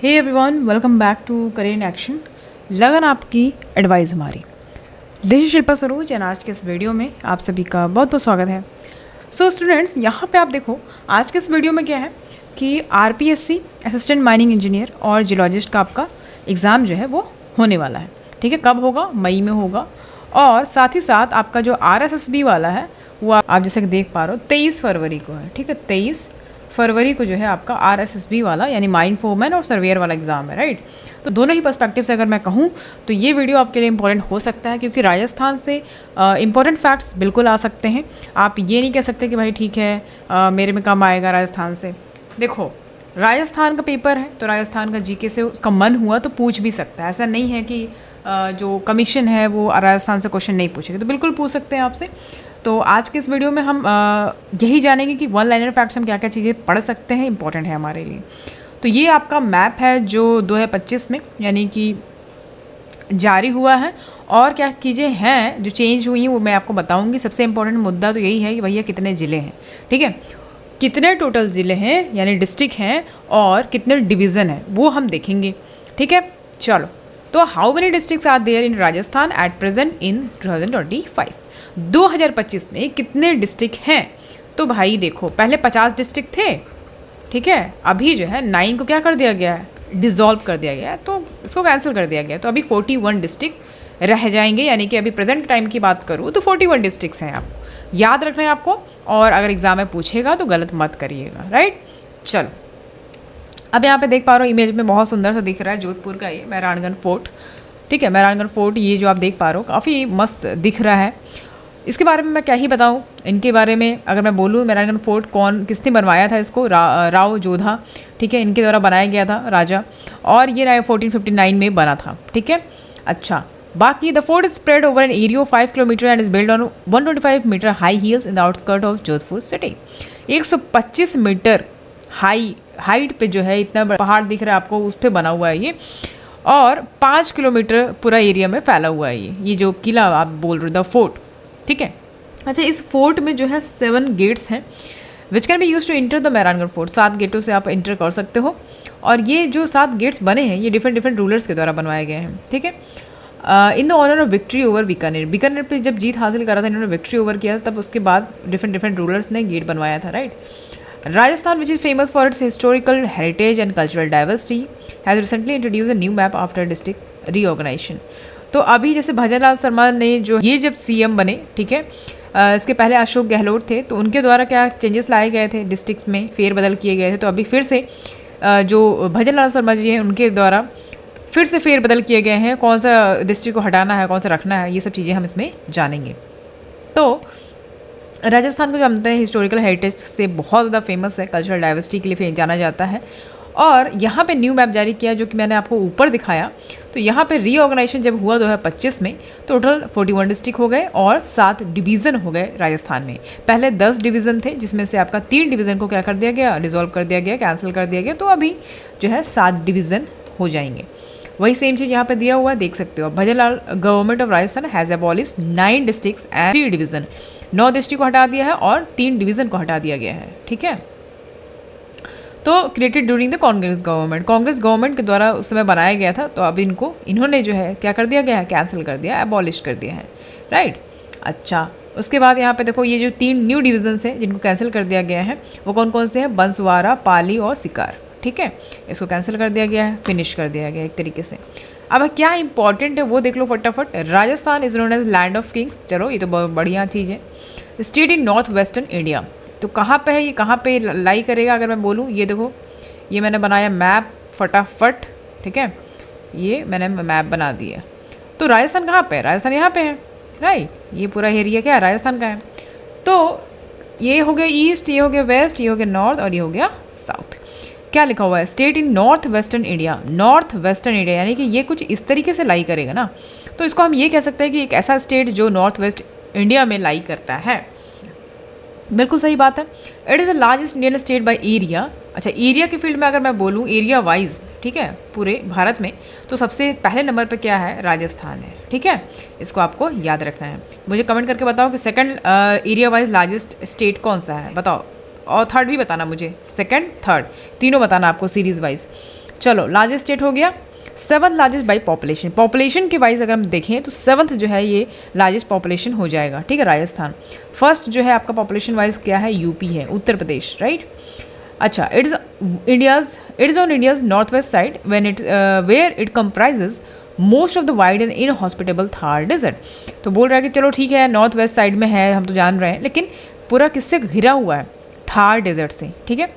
Hey everyone, welcome back to career in action. लगन आपकी advice हमारी। This is Shilpa Saroj and आज के इस वीडियो में आप सभी का बहुत बहुत स्वागत है। सो स्टूडेंट्स, यहाँ पे आप देखो आज के इस वीडियो में क्या है कि आरपीएससी असिस्टेंट माइनिंग इंजीनियर और जियोलॉजिस्ट का आपका एग्ज़ाम जो है वो होने वाला है। ठीक है, कब होगा? मई में होगा। और साथ ही साथ आपका जो आरएसएसबी वाला है वो आप जैसे कि देख पा रहे हो 23 फरवरी को है। ठीक है, 23 फरवरी को जो है आपका आरएसएसबी वाला यानी माइन फोरमैन और सर्वेयर वाला एग्ज़ाम है। राइट, तो दोनों ही पर्सपेक्टिव से अगर मैं कहूँ तो ये वीडियो आपके लिए इंपॉर्टेंट हो सकता है, क्योंकि राजस्थान से इंपॉर्टेंट फैक्ट्स बिल्कुल आ सकते हैं। आप ये नहीं कह सकते कि भाई ठीक है मेरे में कम आएगा राजस्थान से। देखो, राजस्थान का पेपर है तो राजस्थान का जीके से उसका मन हुआ तो पूछ भी सकता है। ऐसा नहीं है कि जो कमीशन है वो राजस्थान से क्वेश्चन नहीं पूछेगी, तो बिल्कुल पूछ सकते हैं आपसे। तो आज के इस वीडियो में हम यही जानेंगे कि वन लाइनर फैक्ट्स हम क्या क्या चीज़ें पढ़ सकते हैं, इंपॉर्टेंट है हमारे लिए। तो ये आपका मैप है जो 2025 में यानी कि जारी हुआ है, और क्या चीज़ें हैं जो चेंज हुई हैं वो मैं आपको बताऊंगी। सबसे इंपॉर्टेंट मुद्दा तो यही है कि भैया कितने ज़िले हैं। ठीक है, कितने टोटल ज़िले हैं यानी डिस्ट्रिक्ट हैं और कितने डिवीज़न हैं वो हम देखेंगे। ठीक है, चलो। तो how many districts are there in Rajasthan at present in 2025? 2025 में कितने डिस्ट्रिक्ट हैं? तो भाई देखो, पहले 50 डिस्ट्रिक्ट थे। ठीक है, अभी जो है 9 को क्या कर दिया गया है? डिसॉल्व कर दिया गया है, तो इसको कैंसिल कर दिया गया है। तो अभी 41 डिस्ट्रिक्ट रह जाएंगे, यानी कि अभी प्रेजेंट टाइम की बात करूँ तो 41 डिस्ट्रिक्ट्स हैं। आपको याद रखना है आपको, और अगर एग्जाम में पूछेगा तो गलत मत करिएगा। राइट, चलो। अब यहाँ पे देख पा रहे हो इमेज में बहुत सुंदर सा दिख रहा है जोधपुर का ये मेहरानगढ़ फोर्ट। ठीक है, मेहरानगढ़ फोर्ट ये जो आप देख पा रहे हो काफ़ी मस्त दिख रहा है। इसके बारे में मैं क्या ही बताऊं, इनके बारे में अगर मैं बोलूं मेहरानगढ़ फोर्ट किसने बनवाया था इसको? राव जोधा। ठीक है, इनके द्वारा बनाया गया था राजा, और ये 1459 में बना था। ठीक है, अच्छा। बाकी the fort is spread over an area of 5 kilometre and is build on 125 metre high hills in the outskirt of Jodhpur city. 125 metre height पे जो है इतना बड़ा पहाड़ दिख रहा है आपको, उस पर बना हुआ है ये, और 5 किलोमीटर पूरा एरिया में फैला हुआ है ये जो किला आप बोल रहे हो, द फोर्ट। ठीक है, अच्छा। इस फोर्ट में जो है 7 गेट्स हैं which can be use to enter the Mehrangarh fort. 7 गेटों से आप इंटर कर सकते हो, और ये जो 7 गेट्स बने हैं ये डिफरेंट रूलर्स के द्वारा बनवाए गए हैं। ठीक है, in the honour of victory over Bikaner. Bikaner पे जब जीत हासिल करा था इन्होंने, विक्ट्री ओवर किया, तब उसके बाद डिफरेंट रूलर्स ने गेट बनवाया था। Right, Rajasthan which is famous for its historical heritage and cultural diversity has recently introduce a new map after district reorganisation. तो अभी जैसे भजनलाल शर्मा ने जो ये जब सीएम बने, ठीक है, इसके पहले अशोक गहलोत थे, तो उनके द्वारा क्या चेंजेस लाए गए थे, डिस्ट्रिक्ट्स में फेरबदल किए गए थे। तो अभी फिर से जो भजनलाल शर्मा जी हैं उनके द्वारा फिर से फेरबदल किए गए हैं। कौन सा डिस्ट्रिक्ट को हटाना है, कौन सा रखना है, ये सब चीज़ें हम इसमें जानेंगे। तो राजस्थान को जो जानते हैं हिस्टोरिकल हेरिटेज से बहुत ज़्यादा फेमस है, कल्चरल डाइवर्सिटी के लिए जाना जाता है। और यहाँ पे न्यू मैप जारी किया जो कि मैंने आपको ऊपर दिखाया। तो यहाँ पे रीऑर्गेनाइजेशन जब हुआ 2025 में, टोटल 41 डिस्ट्रिक्ट हो गए और 7 डिवीज़न हो गए राजस्थान में। पहले 10 डिवीज़न थे, जिसमें से आपका 3 डिवीज़न को क्या कर दिया गया? डिसॉल्व कर दिया गया, कैंसिल कर दिया गया। तो अभी जो है 7 डिवीज़न हो जाएंगे। वही सेम चीज़ यहाँ पे दिया हुआ है, देख सकते हो। Bhajanlal government of Rajasthan has abolished 9 districts and 3 division. 9 district को हटा दिया है और 3 डिवीज़न को हटा दिया गया है। ठीक है, तो created during the Congress government के द्वारा उस समय बनाया गया था। तो अब इन्होंने जो है क्या कर दिया गया है? कैंसिल कर दिया, एबॉलिश कर दिया है। राइट, अच्छा। उसके बाद यहाँ पे देखो ये जो 3 न्यू डिवीजन्स हैं जिनको कैंसिल कर दिया गया है वो कौन कौन से हैं? बंसवाड़ा, पाली और सिकार। ठीक है, इसको कैंसिल कर दिया गया है, फिनिश कर दिया गया एक तरीके से। अब क्या इंपॉर्टेंट है वो देख लो फटाफट। Rajasthan is known as land of kings. चलो, ये तो बहुत बढ़िया चीज़ है। State in north western India. तो कहाँ पे है ये, कहाँ पे लाई करेगा? अगर मैं बोलूँ, ये देखो, ये मैंने बनाया मैप फटाफट। ठीक है, ये मैंने मैप बना दिया। तो राजस्थान कहाँ पे है? राजस्थान यहाँ पे है। राइट, ये पूरा एरिया क्या है? राजस्थान का है। तो ये हो गया ईस्ट, ये हो गया वेस्ट, ये हो गया नॉर्थ, और ये हो गया साउथ। क्या लिखा हुआ है? State in north western India. North western India यानी कि ये कुछ इस तरीके से लाई करेगा ना, तो इसको हम ये कह सकते हैं कि एक ऐसा स्टेट जो नॉर्थ वेस्ट इंडिया में लाई करता है। बिल्कुल सही बात है। It is the largest Indian state by area. अच्छा, एरिया की फील्ड में अगर मैं बोलूँ एरिया वाइज, ठीक है, पूरे भारत में, तो सबसे पहले नंबर पे क्या है? राजस्थान है। ठीक है, इसको आपको याद रखना है। मुझे कमेंट करके बताओ कि second area wise largest state कौन सा है, बताओ। और थर्ड भी बताना मुझे, सेकंड थर्ड तीनों बताना आपको सीरीज़ वाइज। चलो लार्जेस्ट स्टेट हो गया, 7th largest by population. Population के वाइज अगर हम देखें तो 7th जो है ये लार्जेस्ट पॉपुलेशन हो जाएगा, ठीक है, राजस्थान। फर्स्ट जो है आपका पॉपुलेशन वाइज क्या है, यूपी है, उत्तर प्रदेश, राइट। अच्छा, it is on India's north west side when it where it comprises most of the wide and inhospitable Thar desert. तो बोल रहा है कि चलो ठीक है नॉर्थ वेस्ट साइड में है, हम तो जान रहे हैं, लेकिन पूरा किससे घिरा हुआ है, थार डेजर्ट से, ठीक है।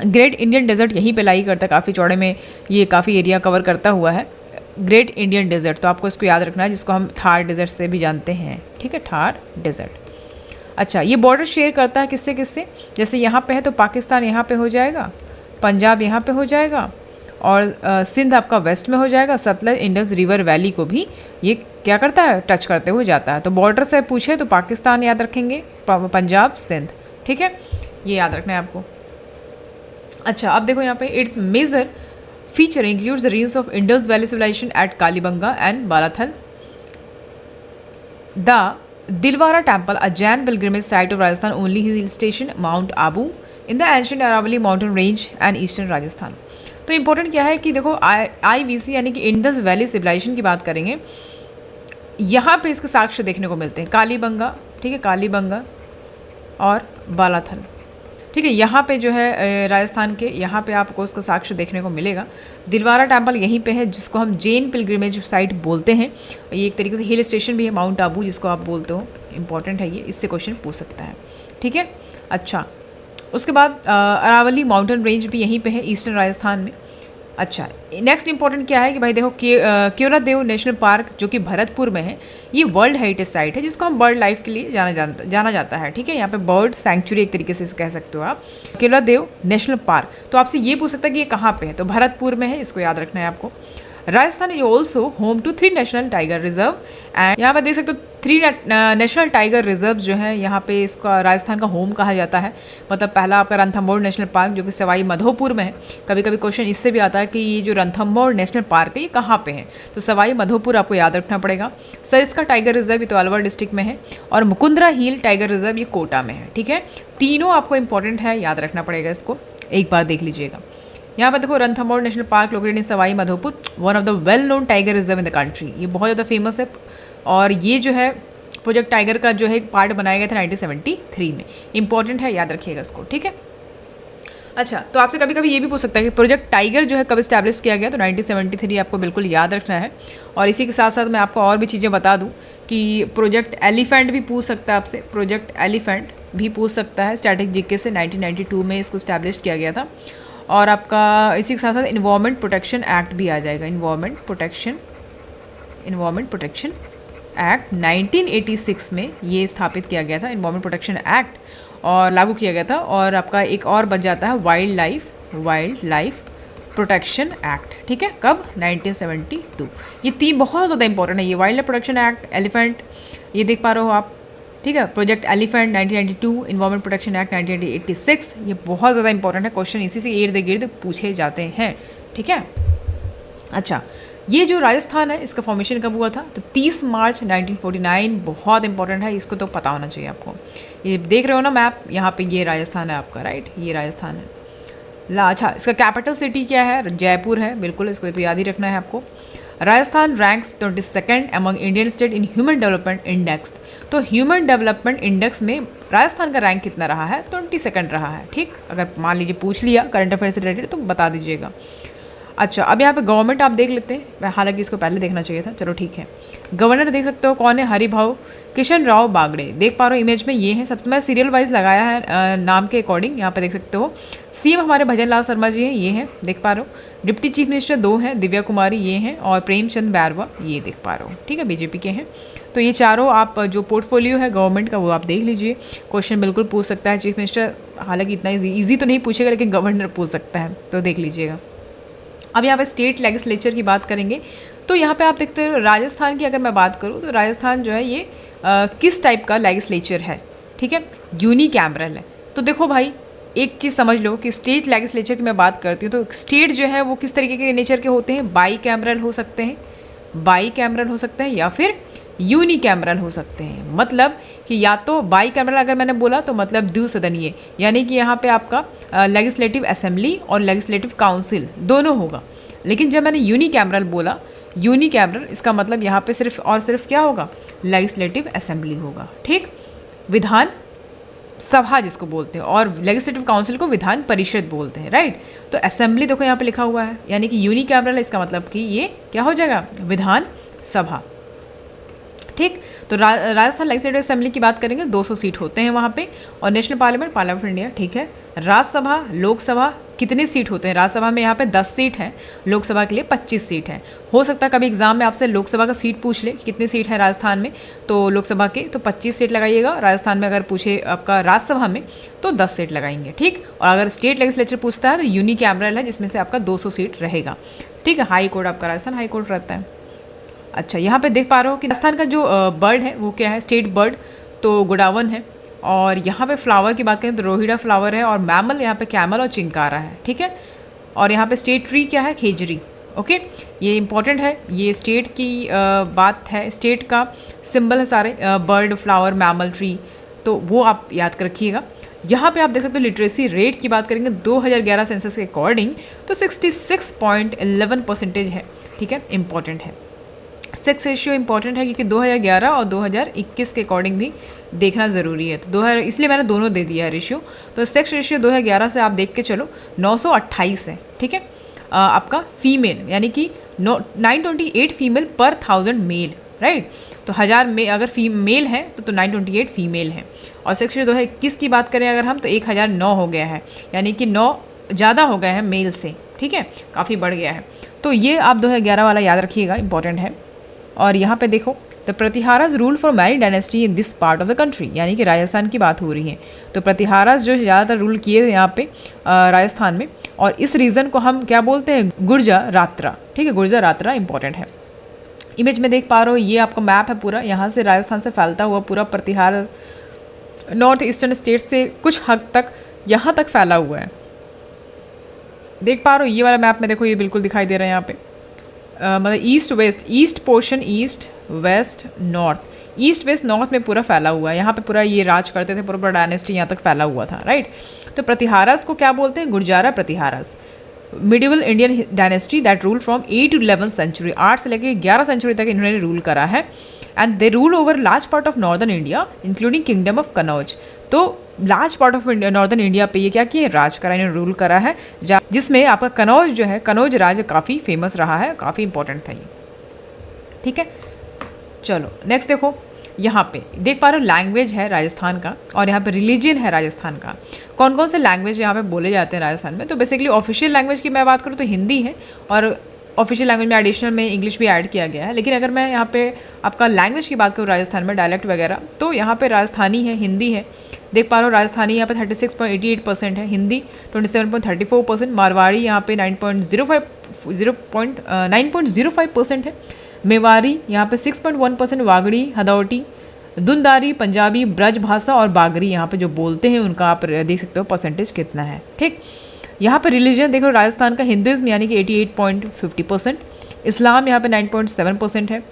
ग्रेट इंडियन डेजर्ट यहीं पे लाई करता है, काफ़ी चौड़े में ये काफ़ी एरिया कवर करता हुआ है, ग्रेट इंडियन डेजर्ट। तो आपको इसको याद रखना है, जिसको हम थार डेजर्ट से भी जानते हैं, ठीक है, थार डेजर्ट। अच्छा, ये बॉर्डर शेयर करता है किससे किससे, जैसे यहाँ पे है तो पाकिस्तान यहाँ पे हो जाएगा, पंजाब यहाँ पे हो जाएगा, और सिंध आपका वेस्ट में हो जाएगा। सतलज इंडस रिवर वैली को भी ये क्या करता है, टच करते हुए जाता है। तो बॉर्डर से पूछे तो पाकिस्तान याद रखेंगे, पंजाब, सिंध, ठीक है, ये याद रखना है आपको। अच्छा, अब देखो यहाँ पे its major feature includes the range of Indus valley civilisation at Kalibanga and Balathal, the Dilwara temple, a Jain pilgrimage site of Rajasthan, only hill station, mount Abu in the ancient Aravalli mountain range and eastern Rajasthan. तो इंपॉर्टेंट क्या है कि देखो IVC यानी कि इंडस वैली सिविलाइजेशन की बात करेंगे, यहाँ पे इसके साक्ष्य देखने को मिलते हैं, कालीबंगा, ठीक है, कालीबंगा और बालाथल, ठीक है, यहाँ पे जो है राजस्थान के यहाँ पे आपको उसका साक्ष्य देखने को मिलेगा। दिलवारा टेम्पल यहीं पे है, जिसको हम जैन पिलग्रिमेज साइट बोलते हैं। ये एक तरीके से हिल स्टेशन भी है, माउंट आबू जिसको आप बोलते हो, इंपॉर्टेंट है ये, इससे क्वेश्चन पूछ सकता है, ठीक है। अच्छा, उसके बाद अरावली माउंटेन रेंज भी यहीं पे है, ईस्टर्न राजस्थान में। अच्छा, नेक्स्ट इंपॉर्टेंट क्या है कि भाई देखो केवलादेव नेशनल पार्क जो कि भरतपुर में है, ये वर्ल्ड हेरिटेज साइट है, जिसको हम बर्ड लाइफ के लिए जाना जाता है, ठीक है। यहाँ पे बर्ड सैंक्चुरी एक तरीके से इसको कह सकते हो आप, केवलादेव नेशनल पार्क। तो आपसे ये पूछ सकता है कि ये कहाँ पे है, तो भरतपुर में है, इसको याद रखना है आपको। Rajasthan is also home to 3 national tiger reserve, and यहाँ पर देख सकते हो 3 नेशनल टाइगर रिजर्व जो है यहाँ पे इसका राजस्थान का होम कहा जाता है। मतलब पहला आपका रणथंभौर नेशनल पार्क जो कि सवाई माधोपुर में है। कभी कभी क्वेश्चन इससे भी आता है कि ये जो रणथंभौर नेशनल पार्क है ये कहाँ पे है, तो सवाई माधोपुर आपको याद रखना पड़ेगा। सरिस्का टाइगर रिजर्व ये तो अलवर डिस्ट्रिक्ट में है, और मुकुंदरा हिल टाइगर रिजर्व ये कोटा में है, ठीक है। तीनों आपको इंपॉर्टेंट है, याद रखना पड़ेगा, इसको एक बार देख लीजिएगा। यहाँ पर देखो Ranthambore national park located in Sawai Madhopur, one of the well known tiger reserve in the country, ये बहुत ज़्यादा फेमस है। और ये जो है प्रोजेक्ट टाइगर का जो है एक पार्ट बनाया गया था 1973 में, इंपॉर्टेंट है, याद रखिएगा इसको, ठीक है। अच्छा, तो आपसे कभी कभी ये भी पूछ सकता है कि प्रोजेक्ट टाइगर जो है कब इस्टेब्लिश किया गया, तो 1973 आपको बिल्कुल याद रखना है। और इसी के साथ साथ मैं आपको और भी चीज़ें बता दूँ कि प्रोजेक्ट एलिफेंट भी पूछ सकता है आपसे, प्रोजेक्ट एलिफेंट भी पूछ सकता है, स्टैटिक जीके से 1992 में इसको इस्टेब्लिश किया गया था। और आपका इसी के साथ साथ इन्वायरमेंट प्रोटेक्शन एक्ट भी आ जाएगा, इन्वायरमेंट प्रोटेक्शन एक्ट 1986 में ये स्थापित किया गया था, इन्वायरमेंट प्रोटेक्शन एक्ट, और लागू किया गया था। और आपका एक और बच जाता है वाइल्ड लाइफ प्रोटेक्शन एक्ट, ठीक है, कब, 1972। ये 3 बहुत ज़्यादा इंपॉर्टेंट है, ये wild life protection act, elephant, ये देख पा रहे हो आप, ठीक है, project elephant 1992, environment protection act 1986, ये बहुत ज़्यादा इंपॉर्टेंट है, क्वेश्चन इसी से इर्द गिर्द पूछे जाते हैं, ठीक है। अच्छा, ये जो राजस्थान है इसका फॉर्मेशन कब हुआ था, तो 30 मार्च 1949, बहुत इंपॉर्टेंट है, इसको तो पता होना चाहिए आपको। ये देख रहे हो ना मैप, यहाँ पे ये राजस्थान है आपका, राइट, ये राजस्थान है। अच्छा, इसका कैपिटल सिटी क्या है, जयपुर है, बिल्कुल, इसको तो याद ही रखना है आपको। Rajasthan ranks 22nd among Indian state in human development index, तो ह्यूमन डेवलपमेंट इंडेक्स में राजस्थान का रैंक कितना रहा है, 22nd रहा है, ठीक। अगर मान लीजिए पूछ लिया करंट अफेयर से रिलेटेड तो बता दीजिएगा। अच्छा, अब यहाँ पे गवर्नमेंट आप देख लेते हैं, हालांकि इसको पहले देखना चाहिए था, चलो ठीक है। गवर्नर देख सकते हो कौन है, हरिभाऊ किशन राव बागड़े, देख पा रहे हो इमेज में, ये है। सबसे मैं सीरियल वाइज लगाया है नाम के अकॉर्डिंग, यहाँ पे देख सकते हो। सीएम हमारे भजन लाल शर्मा जी हैं, ये हैं, देख पा रहे हो। डिप्टी चीफ मिनिस्टर 2 हैं, दिव्या कुमारी ये हैं, और प्रेमचंद बैरवा ये देख पा रहे हो, ठीक है, बीजेपी के हैं। तो ये चारों आप जो पोर्टफोलियो है गवर्नमेंट का वो आप देख लीजिए, क्वेश्चन बिल्कुल पूछ सकता है। चीफ मिनिस्टर हालांकि इतना ईजी तो नहीं पूछेगा, लेकिन गवर्नर पूछ सकता है, तो देख लीजिएगा। अब यहाँ पे स्टेट लेजिस्लेचर की बात करेंगे, तो यहाँ पे आप देखते हो राजस्थान की अगर मैं बात करूँ तो राजस्थान जो है ये किस टाइप का लेजिस्लेचर है, ठीक है, यूनिकैमरल है। तो देखो भाई एक चीज़ समझ लो कि स्टेट लेजिस्लेचर की मैं बात करती हूँ तो स्टेट जो है वो किस तरीके के नेचर के होते हैं, बाई कैमरल हो सकते हैं, या फिर यूनिकैमरल हो सकते हैं। मतलब कि या तो बाई कैमरल अगर मैंने बोला तो मतलब द्विसदनीय, यानी कि यहाँ पे आपका लेजिस्लेटिव असेंबली और लेजिस्लेटिव काउंसिल दोनों होगा। लेकिन जब मैंने यूनिकैमरल बोला, यूनिकैमरल इसका मतलब यहाँ पे सिर्फ और सिर्फ क्या होगा, लेजिस्लेटिव असेंबली होगा। ठीक, विधान सभा जिसको बोलते हैं, और लेजिस्लेटिव काउंसिल को विधान परिषद बोलते हैं, राइट। तो असेंबली देखो यहाँ पे लिखा हुआ है, यानी कि यूनिकैमरल, इसका मतलब कि ये क्या हो जाएगा, विधान सभा। ठीक, तो राजस्थान लेजिस्लेटिव असेंबली की बात करेंगे, 200 सीट होते हैं वहाँ पे। और national parliament, parliament of India, ठीक है। राज्यसभा, लोकसभा कितने सीट होते हैं, राज्यसभा में यहाँ पे 10 सीट है, लोकसभा के लिए 25 सीट है। हो सकता है कभी एग्जाम में आपसे लोकसभा का सीट पूछ ले, कितनी सीट है राजस्थान में, तो लोकसभा के तो 25 सीट लगाइएगा। राजस्थान में अगर पूछे आपका राज्यसभा में तो 10 सीट लगाएंगे। ठीक, और अगर स्टेट लेजिस्लेचर पूछता है तो यूनिकैमरल है, जिसमें से आपका 200 सीट रहेगा। ठीक है, हाई कोर्ट आपका राजस्थान हाई कोर्ट रहता है। अच्छा, यहाँ पे देख पा रहे हो कि राजस्थान का जो बर्ड है वो क्या है, स्टेट बर्ड तो गुडावन है। और यहाँ पे फ्लावर की बात करें तो रोहिड़ा फ्लावर है, और मैमल यहाँ पे कैमल और चिंकारा है। ठीक है, और यहाँ पे स्टेट ट्री क्या है, खेजरी। ओके, ये इंपॉर्टेंट है, ये स्टेट की बात है, स्टेट का सिंबल है सारे, बर्ड, फ्लावर, मैमल, ट्री, तो वो आप याद कर रखिएगा। यहाँ पे आप देख सकते हो लिटरेसी रेट की बात करेंगे 2011 सेंसस के अकॉर्डिंग तो 66.11% है। ठीक है, इंपॉर्टेंट है। सेक्स रेशियो इंपॉर्टेंट है क्योंकि 2011 और 2021 के अकॉर्डिंग भी देखना ज़रूरी है, तो 2000, इसलिए मैंने दोनों दे दिया है रेशियो। तो सेक्स रेशियो 2011 से आप देख के चलो 928 है। ठीक है, आपका फीमेल यानी कि 928 फीमेल पर 1000 मेल, राइट। तो 1000 में अगर मेल है तो 928 फीमेल है। और सेक्स रेशियो 2021 की बात करें अगर हम तो 1009 हो गया है, यानी कि 9 ज़्यादा हो गया है मेल से। ठीक है, काफ़ी बढ़ गया है। तो ये आप 2011 वाला याद रखिएगा, इंपॉर्टेंट है। और यहाँ पे देखो, the Pratiharas rule for many dynasty in this part of the country, यानी कि राजस्थान की बात हो रही है। तो प्रतिहाराज जो ज़्यादातर रूल किए थे यहाँ पे राजस्थान में, और इस रीजन को हम क्या बोलते हैं, गुर्जर रात्रा। ठीक है, गुर्जर रात्रा इंपॉर्टेंट है। इमेज में देख पा रहे हो, ये आपका मैप है पूरा, यहाँ से राजस्थान से फैलता हुआ पूरा प्रतिहाराज नॉर्थ ईस्टर्न स्टेट से कुछ हद तक यहाँ तक फैला हुआ है। देख पा रहे हो ये वाला मैप में, देखो ये बिल्कुल दिखाई दे रहा है यहाँ पे, मतलब east west, east portion, east west north, east west north में पूरा फैला हुआ है। यहाँ पे पूरा ये राज करते थे, पूरा डायनेस्टी यहाँ तक फैला हुआ था, राइट। तो प्रतिहारास को क्या बोलते हैं, Gurjara Pratiharas, medieval Indian dynasty that rule from 8 to 11 century, 8 से लेकर 11 सेंचुरी तक इन्होंने रूल करा है। And they rule over large part of northern India including kingdom of Kannauj. तो large part of northern India पे ये क्या किए, राज करा, इन्होंने रूल करा है, जिसमें आपका कनौज जो है, कनौज राज्य काफ़ी फेमस रहा है, काफ़ी इंपॉर्टेंट था ये। ठीक है, चलो नेक्स्ट देखो, यहाँ पे देख पा रहे हो लैंग्वेज है राजस्थान का, और यहाँ पे रिलीजन है राजस्थान का। कौन कौन से लैंग्वेज यहाँ पे बोले जाते हैं राजस्थान में, तो बेसिकली ऑफिशियल लैंग्वेज की मैं बात करूँ तो हिंदी है, और ऑफिशियल लैंग्वेज में एडिशनल में इंग्लिश भी ऐड किया गया है। लेकिन अगर मैं यहाँ पे आपका लैंग्वेज की बात करूँ राजस्थान में, डायलेक्ट वगैरह, तो यहाँ पे राजस्थानी है, हिंदी है। देख पा रहे हो राजस्थानी यहाँ पे 36.88% है, हिंदी 27.34%, मारवाड़ी यहाँ पे 9.05% है, मेवाड़ी यहाँ पे 6.1%, वागड़ी, हदौटी, दुंदारी, पंजाबी, ब्रज भाषा और बागरी यहाँ पे जो बोलते हैं उनका आप देख सकते हो परसेंटेज कितना है। ठीक, यहाँ पे रिलीजन देखो राजस्थान का हिंदुइज्म यानी कि 88.50%, इस्लाम यहाँ पे 9.7% है,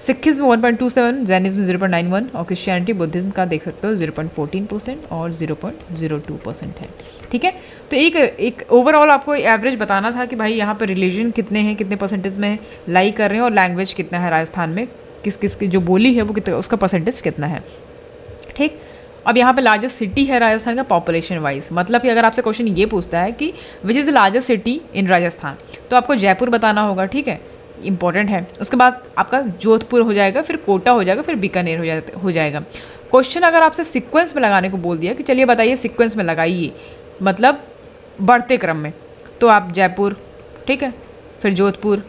सिखिज्म 1.27, जैनिज्म 0.91 और क्रिश्चियनिटी बुद्धिज्म का देख सकते हो 0.14% और 0.02% है। ठीक है, तो एक ओवरऑल आपको एवरेज बताना था कि भाई यहाँ पर रिलीजन कितने हैं, कितने परसेंटेज में लाई कर रहे हैं, और लैंग्वेज कितना है राजस्थान में, किस किस की जो बोली है वो कितना, उसका परसेंटेज कितना है। ठीक, अब यहाँ पे लार्जेस्ट सिटी है राजस्थान का पॉपुलेशन वाइज, मतलब कि अगर आपसे क्वेश्चन ये पूछता है कि which is the largest city in Rajasthan, तो आपको जयपुर बताना होगा। ठीक है, इंपॉर्टेंट है। उसके बाद आपका जोधपुर हो जाएगा, फिर कोटा हो जाएगा, फिर बीकानेर हो जाएगा। क्वेश्चन अगर आपसे सीक्वेंस में लगाने को बोल दिया कि चलिए बताइए सीक्वेंस में लगाइए, मतलब बढ़ते क्रम में, तो आप जयपुर, ठीक है, फिर जोधपुर,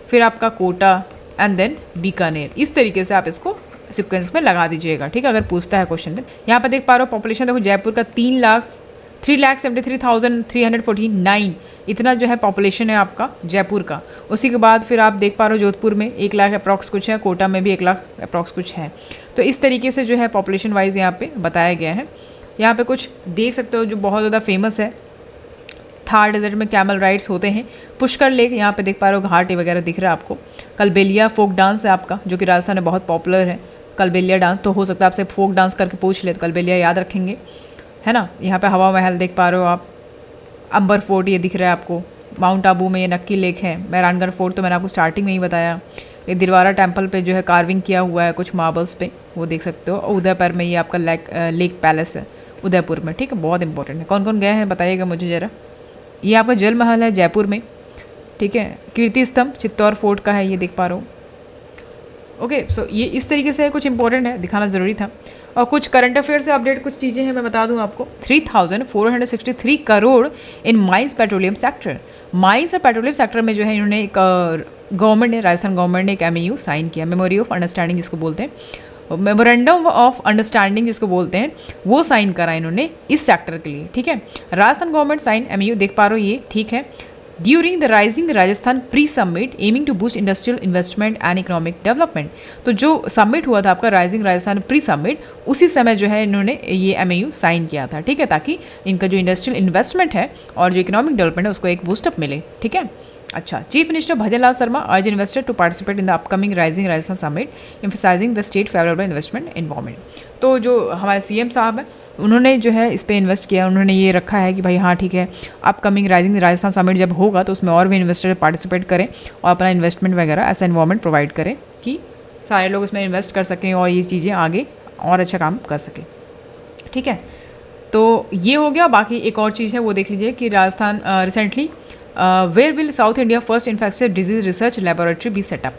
फिर आपका कोटा एंड देन बीकानेर, इस तरीके से आप इसको सीक्वेंस में लगा दीजिएगा। ठीक है, अगर पूछता है क्वेश्चन में। यहाँ पर देख पा रहे हो पॉपुलेशन देखो, जयपुर का 3,73,349 इतना जो है पॉपुलेशन है आपका जयपुर का। उसी के बाद फिर आप देख पा रहे हो जोधपुर में 1 लाख अप्रॉक्स कुछ है, कोटा में भी 1 लाख अप्रॉक्स कुछ है। तो इस तरीके से जो है पॉपुलेशन वाइज यहाँ पे बताया गया है। यहाँ पे कुछ देख सकते हो जो बहुत ज़्यादा फेमस है, थार डेजर्ट में कैमल राइड्स होते हैं। पुष्कर लेक यहाँ पे देख पा रहे हो, घाट वगैरह दिख रहा है आपको। कलबेलिया फोक डांस है आपका, जो कि राजस्थान में बहुत पॉपुलर है। कलबेलिया डांस तो हो सकता है आपसे फोक डांस करके पूछ ले तो कलबेलिया याद रखेंगे, है ना। यहाँ पे हवा महल देख पा रहे हो आप। अंबर फोर्ट ये दिख रहा है आपको। माउंट आबू में ये नक्की लेक है। मेहरानगढ़ फोर्ट तो मैंने आपको स्टार्टिंग में ही बताया। ये दिलवारा टेम्पल पे जो है कार्विंग किया हुआ है कुछ मार्बल्स पे, वो देख सकते हो। उदयपुर में ये आपका लेक पैलेस है उदयपुर में, ठीक है, बहुत इंपॉर्टेंट है। कौन कौन गए हैं बताइएगा मुझे ज़रा। ये आपका जल महल है जयपुर में, ठीक है। कीर्ति स्तंभ चित्तौड़ फोर्ट का है, ये देख पा रहे हो। ओके, सो ये इस तरीके से कुछ इंपॉर्टेंट है, दिखाना ज़रूरी था। और कुछ करंट अफेयर से अपडेट कुछ चीज़ें हैं, मैं बता दूं आपको। 3,463 करोड़ इन माइंस पेट्रोलियम सेक्टर। माइंस और पेट्रोलियम सेक्टर में जो है इन्होंने एक गवर्नमेंट ने, राजस्थान गवर्नमेंट ने एक MOU साइन किया, मेमोरी ऑफ अंडरस्टैंडिंग जिसको बोलते हैं, मेमोरेंडम ऑफ अंडरस्टैंडिंग जिसको बोलते हैं, वो साइन करा इन्होंने इस सेक्टर के लिए, ठीक है। राजस्थान गवर्नमेंट साइन MOU देख पा रहे हो ये, ठीक है। During the rising Rajasthan pre summit aiming to boost industrial investment and economic development. तो जो समिट हुआ था आपका राइजिंग राजस्थान प्री समिट, उसी समय जो है इन्होंने ये MOU साइन किया था, ठीक है, ताकि इनका जो इंडस्ट्रियल इन्वेस्टमेंट है और जो इकोनॉमिक डेवलपमेंट है उसको एक बूस्टअप मिले, ठीक है। अच्छा, chief minister Bhajanlal Sharma urge investor to participate in the upcoming rising Rajasthan summit emphasising the state favourable investment environment. तो जो हमारे CM साहब हैं उन्होंने जो है इस पर इन्वेस्ट किया, उन्होंने ये रखा है कि भाई हाँ ठीक है, अपकमिंग राइजिंग राजस्थान समिट जब होगा तो उसमें और भी इन्वेस्टर पार्टिसिपेट करें और अपना इन्वेस्टमेंट वगैरह ऐसा इन्वायरमेंट प्रोवाइड करें कि सारे लोग इसमें इन्वेस्ट कर सकें और ये चीज़ें आगे और अच्छा काम कर सकें, ठीक है। तो ये हो गया। बाकी एक और चीज़ है वो देख लीजिए कि Rajasthan recently where will south India first infectious disease research laboratory be set up.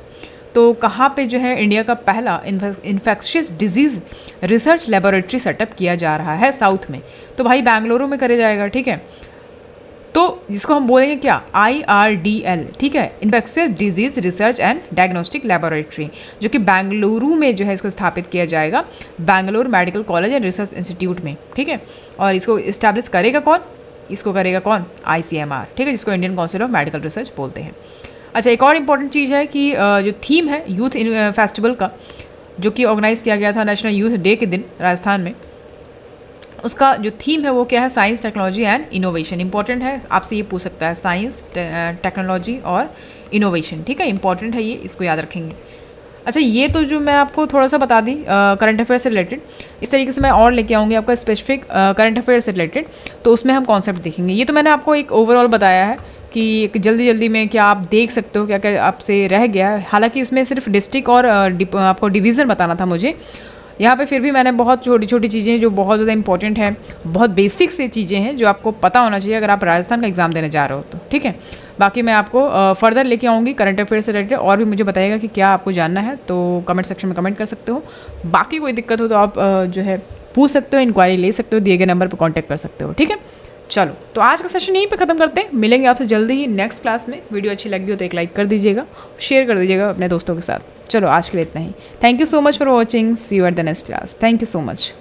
तो कहाँ पे जो है इंडिया का पहला infectious disease research laboratory set up किया जा रहा है साउथ में। तो भाई बेंगलुरु में करे जाएगा, ठीक है। तो जिसको हम बोलेंगे क्या, IRDL, ठीक है, infectious disease research and diagnostic laboratory, जो कि बेंगलुरु में जो है इसको स्थापित किया जाएगा, Bengaluru medical college and research institute में, ठीक है। और इसको इस्टेब्लिश करेगा कौन, इसको करेगा कौन, ICMR, ठीक है, जिसको Indian council of medical research बोलते हैं। अच्छा, एक और इम्पॉर्टेंट चीज़ है कि जो थीम है यूथ फेस्टिवल का, जो कि ऑर्गेनाइज़ किया गया था नेशनल यूथ डे के दिन राजस्थान में, उसका जो थीम है वो क्या है, science technology and innovation. Important है, आपसे ये पूछ सकता है, साइंस टेक्नोलॉजी और इनोवेशन, ठीक है, इंपॉर्टेंट है ये, इसको याद रखेंगे। अच्छा, ये तो जो मैं आपको थोड़ा सा बता दी करंट अफेयर से रिलेटेड, इस तरीके से मैं और लेके आऊँगी आपका स्पेसिफिक करंट अफेयर से रिलेटेड, तो उसमें हम कॉन्सेप्ट देखेंगे। ये तो मैंने आपको एक ओवरऑल बताया है कि एक जल्दी में क्या आप देख सकते हो, क्या क्या आपसे रह गया है। हालांकि इसमें सिर्फ डिस्ट्रिक्ट और आपको डिवीज़न बताना था मुझे, यहाँ पे फिर भी मैंने बहुत छोटी छोटी चीज़ें जो बहुत ज़्यादा इंपॉर्टेंट है, बहुत बेसिक से चीज़ें हैं जो आपको पता होना चाहिए अगर आप राजस्थान का एग्ज़ाम देने जा रहे हो तो, ठीक है। बाकी मैं आपको फर्दर लेके आऊँगी करंट अफेयर से रिलेटेड, और भी मुझे बताइएगा कि क्या आपको जानना है, तो कमेंट सेक्शन में कमेंट कर सकते हो। बाकी कोई दिक्कत हो तो आप जो है पूछ सकते हो, इंक्वायरी ले सकते हो, दिए गए नंबर पर कॉन्टैक्ट कर सकते हो, ठीक है। चलो, तो आज का सेशन यहीं पे ख़त्म करते हैं, मिलेंगे आपसे जल्दी ही नेक्स्ट क्लास में। वीडियो अच्छी लगी हो तो एक लाइक कर दीजिएगा, शेयर कर दीजिएगा अपने दोस्तों के साथ। चलो, आज के लिए इतना ही। Thank you so much for watching, see you at the next class. Thank you so much.